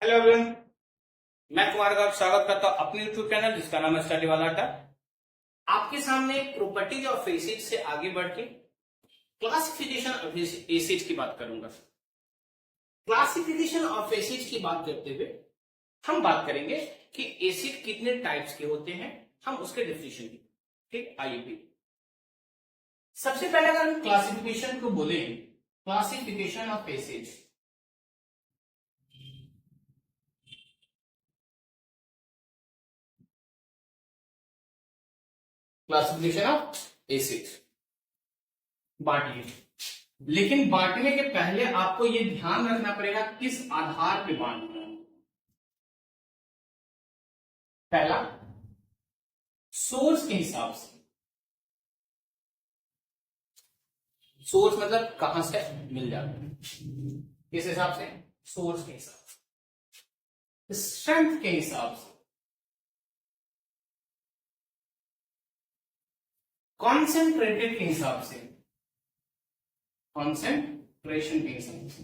Hello everyone, मैं कुमार का स्वागत करता हूं अपने यूट्यूब चैनल जिसका नाम है स्टडी वाला अड्डा। आपके सामने प्रॉपर्टीज ऑफ एसिड से आगे बढ़ के क्लासिफिकेशन ऑफ एसिड की बात करूंगा। क्लासिफिकेशन ऑफ एसिड की बात करते हुए हम बात करेंगे कि एसिड कितने टाइप्स के होते हैं, हम उसके डेफिनेशन की। ठीक, आइए भी सबसे पहले अगर हम क्लासिफिकेशन को बोले, classification of acid, classification of acid बांटिए, लेकिन बांटने के पहले आपको यह ध्यान रखना पड़ेगा किस आधार पे बांटना है। पहला, सोर्स के हिसाब से। सोर्स मतलब कहां से मिल जाता है, किस हिसाब से? सोर्स के हिसाब से। स्ट्रेंथ के हिसाब से, कॉन्सेंट्रेटेड के हिसाब से, कॉन्सेंट्रेशन के हिसाब से,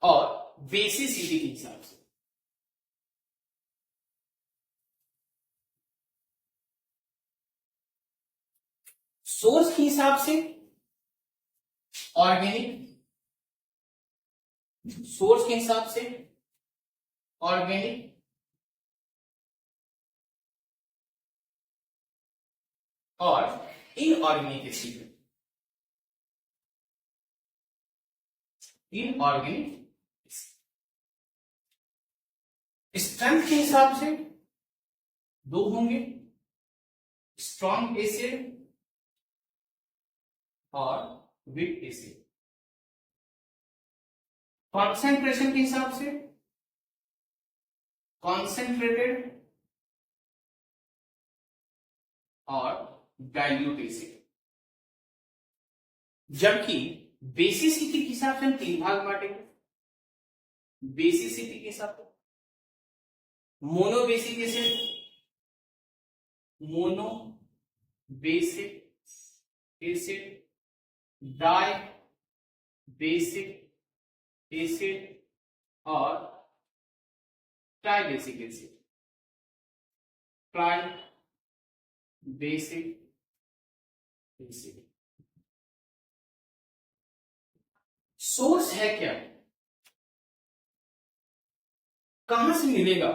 और बेसिसिटी के हिसाब से। सोर्स के हिसाब से ऑर्गेनिक, सोर्स के हिसाब से ऑर्गेनिक, और इनऑर्गेनिक एसिड, इनऑर्गेनिक। स्ट्रेंथ के हिसाब से दो होंगे, स्ट्रॉन्ग एसिड और वीक एसिड। कॉन्सेंट्रेशन के हिसाब से कॉन्सेंट्रेटेड और डाइल्यूट एसिड। जबकि बेसिसिटी के हिसाब से हम तीन भाग बांटेंगे। बेसिसिटी के हिसाब से monobasic acid, mono basic acid, di basic acid और tri basic acid, tri basic acid. Source है क्या, कहां से मिलेगा?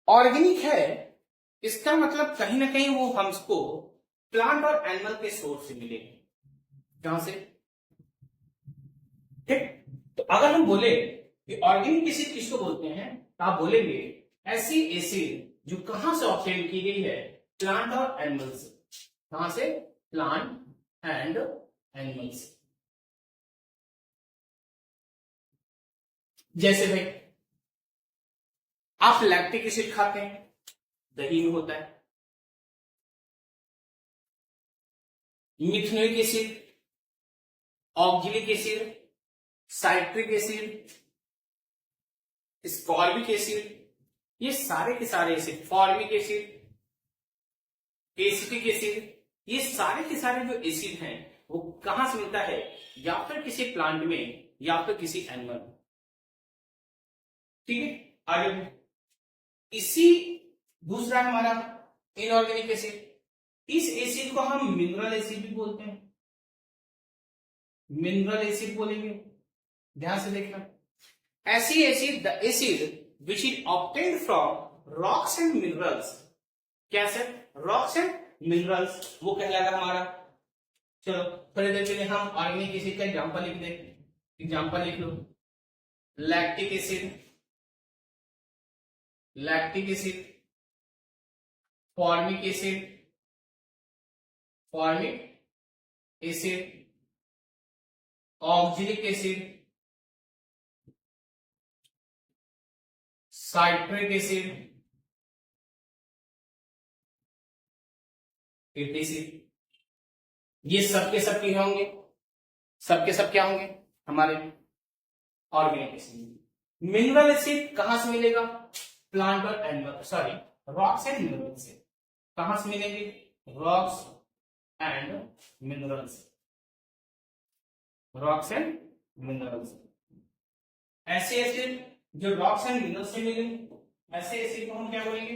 ऑर्गेनिक है, इसका मतलब कहीं ना कहीं वो हमको प्लांट और एनिमल के सोर्स से मिलेगा। कहां से? ठीक, तो अगर हम बोले कि ऑर्गेनिक एसिड किसको बोलते हैं, तो आप बोलेंगे ऐसी एसिड जो कहां से ऑब्टेन की गई है, प्लांट और एनिमल से। कहां से? प्लांट एंड एनिमल से। जैसे भाई आप लैक्टिक एसिड खाते हैं, दही में होता है। Methanoic acid, oxalic acid, citric acid, ascorbic acid, ये सारे के सारे acid, formic acid, acetic acid, ये सारे के सारे जो एसिड हैं वो कहां से मिलता है? या फिर किसी प्लांट में या फिर किसी एनिमल में। ठीक है, आगे इसी दूसरा हमारा इनऑर्गेनिक एसिड। इस एसिड को हम मिनरल एसिड भी बोलते हैं, मिनरल एसिड बोलेंगे। ध्यान से देखना, ऐसी acid, the acid which is obtained from rocks and minerals. क्या सर? रॉक्स एंड मिनरल्स, वो कहलाएगा हमारा। चलो थोड़ी देर के लिए हम ऑर्गेनिक एसिड का एग्जांपल लिख दे। एग्जांपल लिख लो, lactic acid, lactic acid, formic acid, formic acid, oxalic acid, citric acid, acid. ये सबके सब क्या होंगे? सबके सब क्या होंगे? हमारे ऑर्गेनिक एसिड। मिनरल एसिड कहां से मिलेगा? प्लांट और animal, sorry, rocks and mineral से। कहां से मिलेंगे? Rocks and minerals, rocks and minerals. ऐसे एसिड जो रॉक्स एंड मिनरल्स से मिले, ऐसे एसिड को हम क्या बोलेंगे?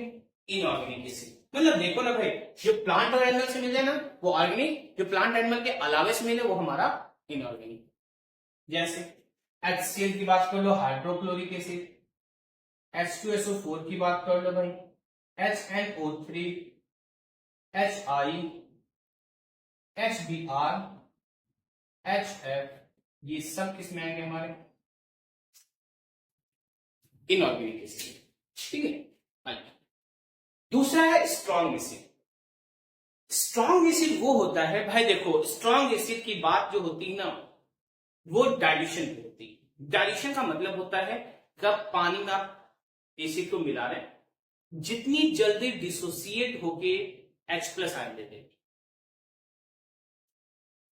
Inorganic acid. मतलब देखो ना भाई, जो प्लांट और एनिमल से मिले ना वो ऑर्गेनिक, जो प्लांट एनिमल के अलावे से मिले वो हमारा इनऑर्गेनिक। जैसे HCl की बात कर लो, हाइड्रोक्लोरिक एसिड। H2SO4 की बात कर लो भाई, HNO3, HI, HBr, HF, ये सब किसमें आएंगे? हमारे इनऑर्गेनिक एसिड। ठीक है। दूसरा है स्ट्रॉन्ग एसिड। स्ट्रॉन्ग एसिड वो होता है भाई, देखो स्ट्रॉन्ग एसिड की बात जो होती है ना वो डाइल्यूशन की होती है। डाइल्यूशन का मतलब होता है कब पानी में आप एसिड को मिला रहे हैं, जितनी जल्दी डिसोसिएट होके H+ आयन दे देगी।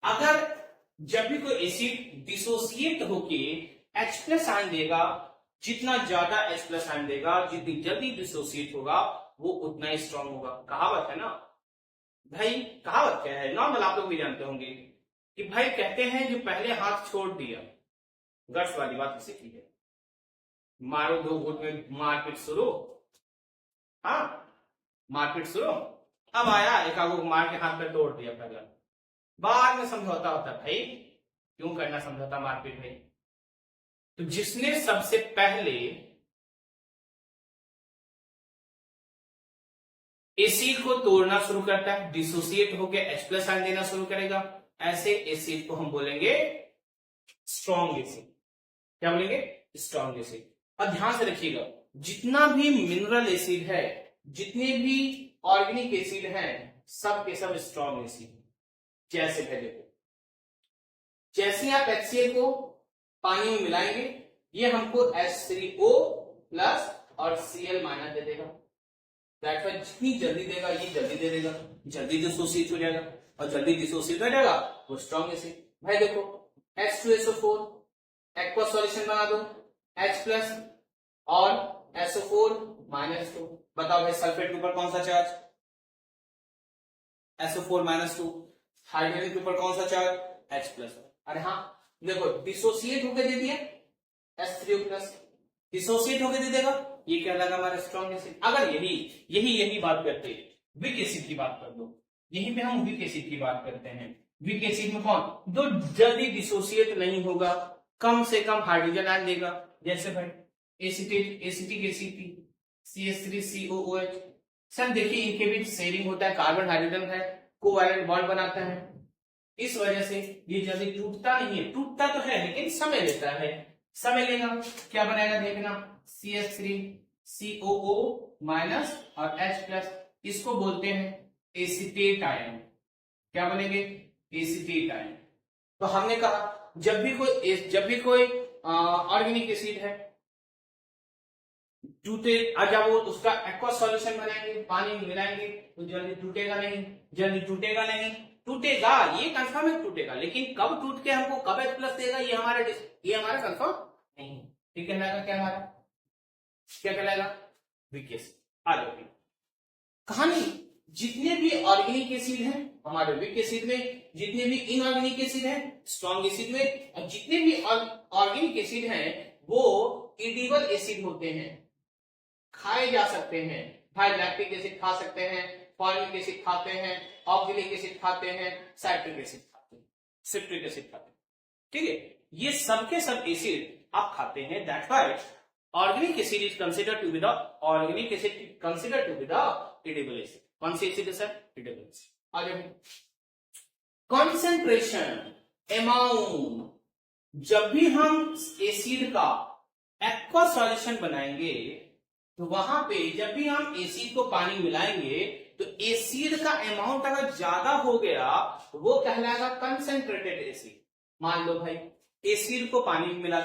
अगर जब भी कोई एसिड डिसोसिएट होके H+ आयन देगा, जितना ज्यादा H+ आयन देगा, जितनी जल्दी डिसोसिएट होगा वो उतना ही स्ट्रॉन्ग होगा। कहावत है ना भाई, कहावत क्या है, नॉर्मल आप लोग भी जानते होंगे कि भाई कहते हैं जो पहले हाथ छोड़ दिया, गर्स वाली बात किसी की है, मारो 2 घूंट में मारपीट शुरू। हाँ, मारपीट शुरू। अब आया एक आगो मार के हाथ पे तोड़ दिया पहले, बाद में समझौता होता है। भाई क्यों करना समझौता मारपीट भाई? तो जिसने सबसे पहले एसिड को तोड़ना शुरू करता है, डिसोसिएट होकर H+ आयन देना शुरू करेगा, ऐसे एसिड को हम बोलेंगे स्ट्रॉन्ग एसिड। क्या बोलेंगे? Strong acid. और ध्यान से रखिएगा, जितना भी मिनरल एसिड है, जितने भी ऑर्गेनिक एसिड हैं, सब के सब स्ट्रॉन्ग एसिड। जैसे है देखो, जैसे आप HCl को पानी में मिलाएंगे, ये हमको H3O प्लस और Cl- दे देगा। दैट मीन जितनी जल्दी देगा ये जल्दी दे देगा, जल्दी डिसोसिएट हो जाएगा, और जल्दी डिसोसिएट हो जाएगा वो स्ट्रॉन्ग एसिड। भाई देखो H2SO4 एक्वा सॉल्यूशन बना दो, H+ और SO4-2। बताओ भाई सल्फेट के ऊपर कौन सा चार्ज? SO4-2। हाइड्रोजन के ऊपर कौन सा चार्ज? H+। अरे हाँ देखो, डिसोसिएट होकर दे दिया H3O+, डिसोसिएट होकर दे देगा, ये क्या लगा हमारा स्ट्रॉन्ग एसिड। अगर यही बात करते वीक एसिड की बात कर दो, यहीं पे हम वीक एसिड की बात करते हैं। वीक एसिड में कौन? जो जल्दी डिसोसिएट नहीं होगा, कम से कम हाइड्रोजन आयन देगा। जैसे भाई एसिटिक एसिड CH3COOH। सर देखिए इनके बीच शेयरिंग होता है, कार्बन हाइड्रोजन है, कोवैलेंट बॉन्ड बनाता है, इस वजह से ये जल्दी टूटता नहीं है। टूटता तो है लेकिन समय लेता है, समय लेगा। क्या बनाएगा देखना, CH3COO- और H+, इसको बोलते हैं एसिटेट आयन। क्या बनेंगे? Acetate ion. तो हमने कहा जब भी कोई ऑर्गेनिक एसिड है टूटे, जब वो उसका एक्वा सॉल्यूशन बनाएंगे, पानी में मिलाएंगे, तो जल्दी टूटेगा नहीं, टूटेगा ये कंफर्म है टूटेगा, लेकिन कब टूट के हमको कब H+ देगा ये हमारा कंफर्म नहीं। ठीक है ना? क्या हमारा क्या कहलाएगा? Weak acid. आ जाओ कहानी, जितने भी ऑर्गेनिक एसिड हैं हमारे वीक एसिड में, जितने भी इनऑर्गेनिक एसिड हैं स्ट्रॉन्ग एसिड में, और जितने भी ऑर्गेनिक एसिड हैं वो इडिबल एसिड होते हैं, खाए जा सकते हैं। भाई लैक्टिक एसिड खा सकते हैं, फॉर्मिक एसिड खाते हैं, ऑक्जेलिक एसिड खाते हैं, साइट्रिक एसिड खाते हैं, सिट्रिक एसिड खाते हैं। ठीक है, ये सबके सब एसिड आप खाते हैं। That's why organic acid is considered to be the edible acid. कौन सी एसिड है सर? Edible acid. आगे कंसेंट्रेशन, अमाउंट, जब भी हम एसिड का एक्वा सॉल्यूशन बनाएंगे तो वहां पे जब भी हम एसिड को पानी मिलाएंगे तो एसिड का अमाउंट अगर ज्यादा हो गया वो कहलाएगा कंसेंट्रेटेड एसिड। मान लो भाई एसिड को पानी में मिला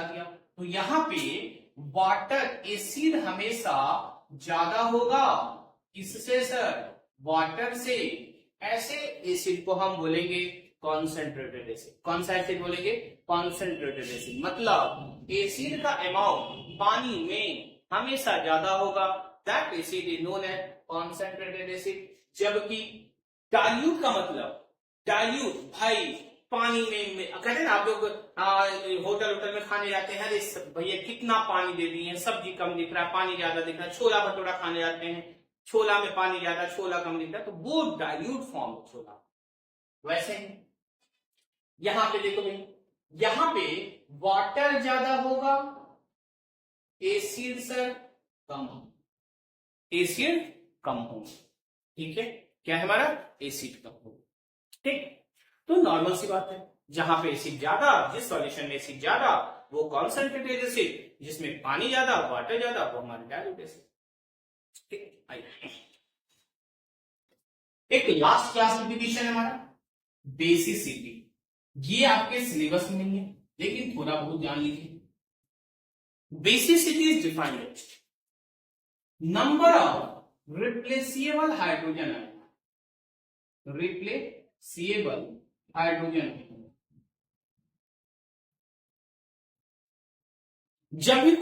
दिया, तो यहां पे वाटर, एसिड हमेशा ज्यादा होगा किससे सर? वाटर से। ऐसे एसिड को हम बोलेंगे कॉन्सेंट्रेटेड एसिड। कौन सा एसिड बोलेंगे? Concentrated acid. मतलब एसिड का अमाउंट पानी में हमेशा ज्यादा होगा, that acid is known as concentrated acid. जबकि डाइल्यूट का मतलब, डाइल्यूट भाई पानी में कहते हैं ना आप लोग होटल में खाने जाते हैं, अरे भैया कितना पानी दे दिए, सब्जी कम दिख रहा है, पानी ज्यादा दिख रहा है, छोला भटूरा खाने जाते हैं, छोला में पानी ज्यादा, छोला कम दिख रहा है, तो वो डाइल्यूट फॉर्म है छोला। वैसे ही यहां पे देखो भाई, यहां पे वाटर ज्यादा होगा, एसिड सर कम हो, एसिड कम हो, ठीक है, क्या है हमारा, एसिड कम हो, ठीक। तो नॉर्मल सी बात है, जहां पे एसिड ज्यादा, जिस सॉल्यूशन में एसिड ज्यादा वो कॉन्सेंट्रेटेड एसिड, जिसमें पानी ज्यादा, वाटर ज्यादा, वो हमारा डाइल्यूट एसिड, ठीक। आइए एक लास्ट क्लासिफिकेशन है हमारा बेसिसिटी। ये आपके सिलेबस में नहीं है, लेकिन थोड़ा बहुत जान लीजिए। Basicity is defined as number of replaceable hydrogen ion, replaceable hydrogen. जब भी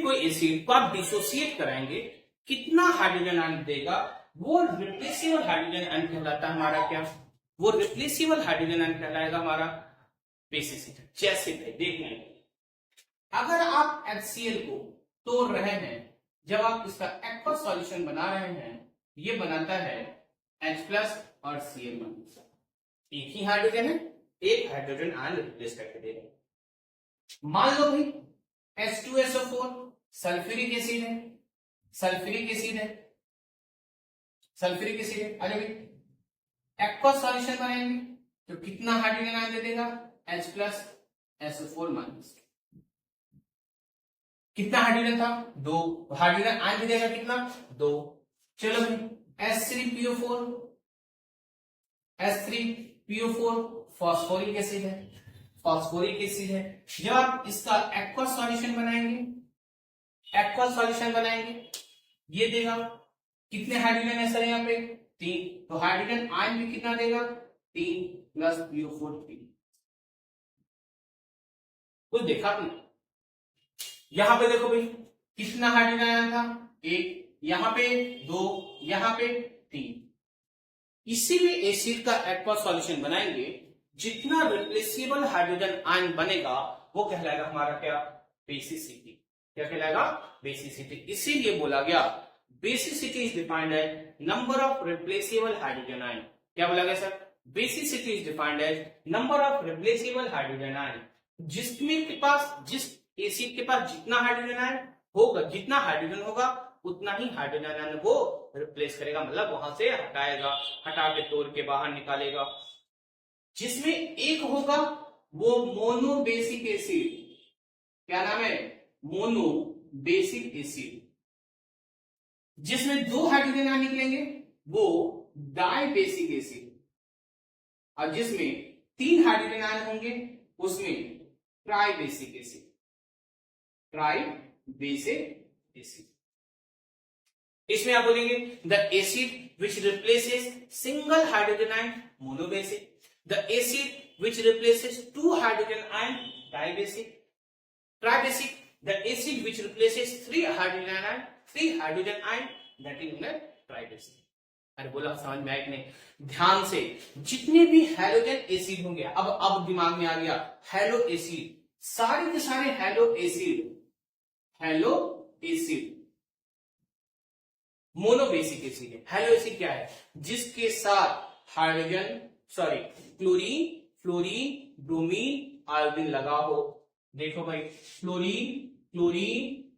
कोई एसिड को आप डिसोसिएट कराएंगे, कितना हाइड्रोजन आयन देगा, वो रिप्लेसेबल हाइड्रोजन आयन कहलाता है हमारा, क्या, वो रिप्लेसेबल हाइड्रोजन आयन कहलाएगा हमारा बेसिसिटी। जैसे देखना है, अगर आप HCl को तोड़ रहे हैं, जब आप इसका एक्वा सॉल्यूशन बना रहे हैं, ये बनाता है H+ और Cl-, एक ही हाइड्रोजन है, एक हाइड्रोजन आयन रिप्लेस करके दे रहे हैं। मान लो भाई H2SO4 सल्फ्यूरिक एसिड है, सल्फ्यूरिक एसिड है, सल्फ्यूरिक एसिड है, अरे भाई एक्वा सॉल्यूशन बनाएंगे तो कितना हाइड्रोजन आयन दे देगा, H+ SO4-, कितना हाइड्रोजन था, 2, हाइड्रोजन आयन देगा कितना, 2। चलो भाई H3PO4, H3PO4 फॉस्फोरिक एसिड है, फॉस्फोरिक एसिड है। जब आप इसका एक्वा सॉल्यूशन बनाएंगे, ये देगा कितने हाइड्रोजन है सर, यहाँ पे 3, तो हाइड्रोजन आयन भी कितना देगा, 3 + PO4 3। कुछ देखा आपने, यहां पे देखो भाई कितना हाइड्रोजन आयन था, 1, यहां पे 2, यहां पे 3। इसी भी एसिड का एक्वा सॉल्यूशन बनाएंगे, जितना रिप्लेसेबल हाइड्रोजन आयन बनेगा वो कहलाएगा हमारा क्या, बेसिसिटी। क्या कहलाएगा, बेसिसिटी। इसीलिए बोला गया basicity is defined as number of replaceable hydrogen ion. क्या बोला गया sir, basicity is defined as number of replaceable hydrogen ion. जिस एसिड के पास जितना हाइड्रोजन आयन होगा, जितना हाइड्रोजन होगा उतना ही हाइड्रोजन आयन को रिप्लेस करेगा, मतलब वहां से हटाएगा, हटा के तोड़ के बाहर निकालेगा। जिसमें एक होगा वो मोनोबेसिक एसिड, क्या नाम है, मोनोबेसिक एसिड। जिसमें 2 हाइड्रोजन आयन निकलेंगे वो डाइबेसिक एसिड, और जिसमें 3 हाइड्रोजन आयन होंगे उसमें ट्राइबेसिक एसिड, ट्राइबेसिक एसिड। इसमें आप बोलेंगे the acid which replaces single hydrogen ion, monobasic. The acid which replaces 2 hydrogen ion, dibasic. Tribasic, the acid which replaces 3 hydrogen ion, that is known as tribasic. अरे बोला समझ में आया कि नहीं, ध्यान से, जितने भी हैलोजन एसिड होंगे, अब दिमाग में आ गया, हैलो एसिड, सारे के सारे हैलो एसिड मोनोबेसिक एसिड है। हैलो एसिड क्या है, जिसके साथ hydrogen chlorine, fluorine, bromine, iodine लगा हो। देखो भाई, क्लोरीन,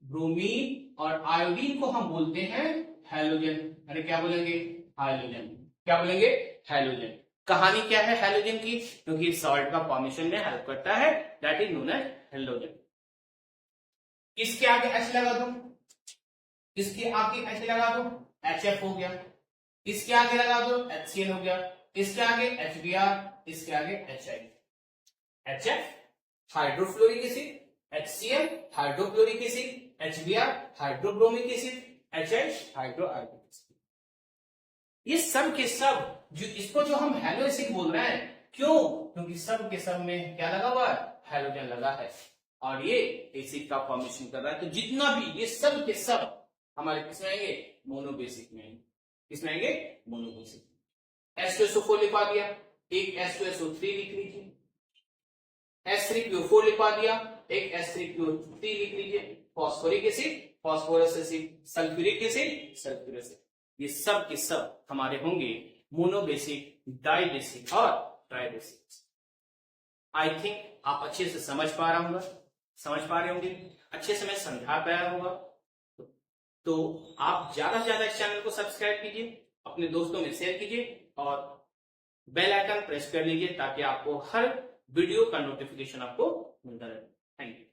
ब्रोमीन और आयोडीन को हम बोलते हैं हैलोजन। अरे क्या बोलेंगे, हैलोजन। क्या बोलेंगे, हैलोजन। कहानी क्या है हैलोजन की, क्योंकि सॉल्ट का फॉर्मेशन में हेल्प करता है, that is known as halogen. इसके आगे H लगा दो, इसके आगे H लगा दो, HF हो गया। इसके आगे लगा दो, HCl हो गया। इसके आगे HBr, इसके आगे HI। HF hydrofluoric acid, HCl hydrochloric acid, HBr hydrobromic acid, HI hydroiodic acid. ये सब के सब जो हम हैलो एसिड बोल रहे हैं, क्यों, क्योंकि सब के सब में क्या लगा हुआ है, हैलोजन लगा है, और ये एसिड का फॉर्मेशन कर रहा है। तो जितना भी ये सब के सब हमारे किसमें आएंगे, मोनोबेसिक में। किसमें आएंगे, मोनोबेसिक। H2SO4 लिखवा दिया, एक H2SO3 लिख लीजिए, H3PO4 लिखवा दिया, एक H3PO3 लिख लीजिए, phosphoric acid, phosphorous acid, sulphuric acid, sulphuric acid, ये सब के सब हमारे होंगे मोनोबेसिक, डाइबेसिक और ट्राइबेसिक। आई थिंक आप अच्छे से समझ पा रहे होंगे, अच्छे से मैं समझा पाया होगा। तो आप ज्यादा से ज्यादा इस चैनल को सब्सक्राइब कीजिए, अपने दोस्तों में शेयर कीजिए और बेल आइकन प्रेस कर लीजिए ताकि आपको हर वीडियो का नोटिफिकेशन आपको मिलता रहे। Thank you.